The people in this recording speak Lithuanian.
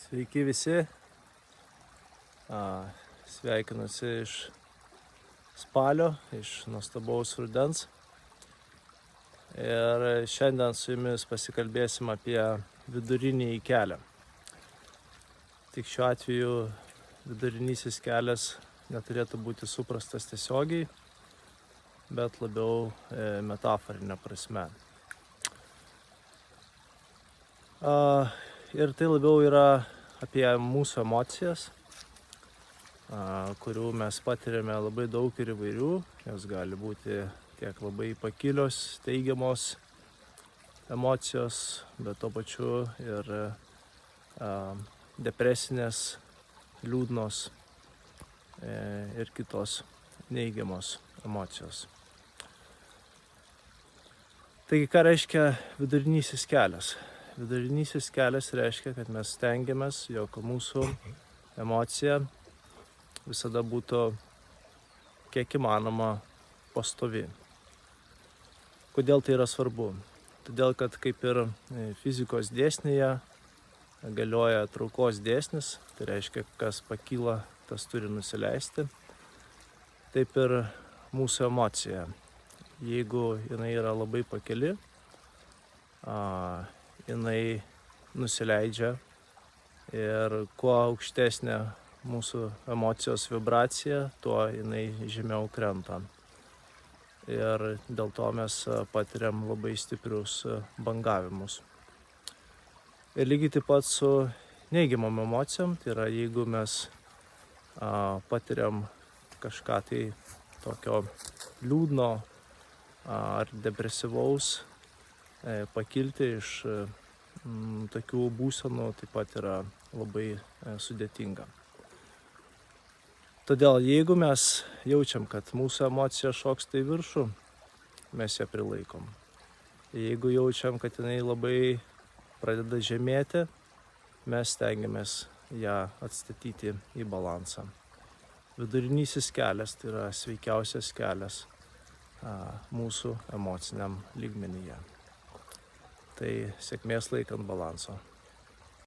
Sveiki visi, sveikinuosi iš spalio, iš nuostabaus rudens. Ir šiandien su jumis pasikalbėsim apie vidurinį kelią. Tik šiuo atveju vidurinysis kelias neturėtų būti suprastas tiesiogiai, bet labiau metaforinė prasme. Ir tai labiau yra apie mūsų emocijas, kurių mes patiriame labai daug ir įvairių. Jos gali būti tiek labai pakilios, teigiamos emocijos, bet tuo pačiu ir depresinės, liūdnos ir kitos neigiamos emocijos. Taigi, ką reiškia vidurinysis kelias? Vidurinysis kelias reiškia, kad mes stengiamės, jog mūsų emocija visada būtų kiek įmanoma pastovi. Kodėl tai yra svarbu? Todėl, kad kaip ir fizikos dėsnyje galioja traukos dėsnis, tai reiškia, kas pakyla, tas turi nusileisti. Taip ir mūsų emocija. Jeigu jinai yra labai pakeli, jinai nusileidžia ir kuo aukštesnė mūsų emocijos vibracija, tuo jinai žemiau krenta. Ir dėl to mes patiriam labai stiprius bangavimus. Ir lygiai taip pat su neigiamom emocijom, tai yra jeigu mes patiriam kažką tai tokio liūdno ar depresyvaus, pakilti iš tokių būsenų taip pat yra labai sudėtinga. Todėl jeigu mes jaučiam, kad mūsų emocija šoksta į viršų, mes ją prilaikom. Jeigu jaučiam, kad jinai labai pradeda žemėti, mes stengiamės ją atstatyti į balansą. Vidurinysis kelias tai yra sveikiausias kelias mūsų emociniam lygmenyje. Tai sėkmės laikant balanso.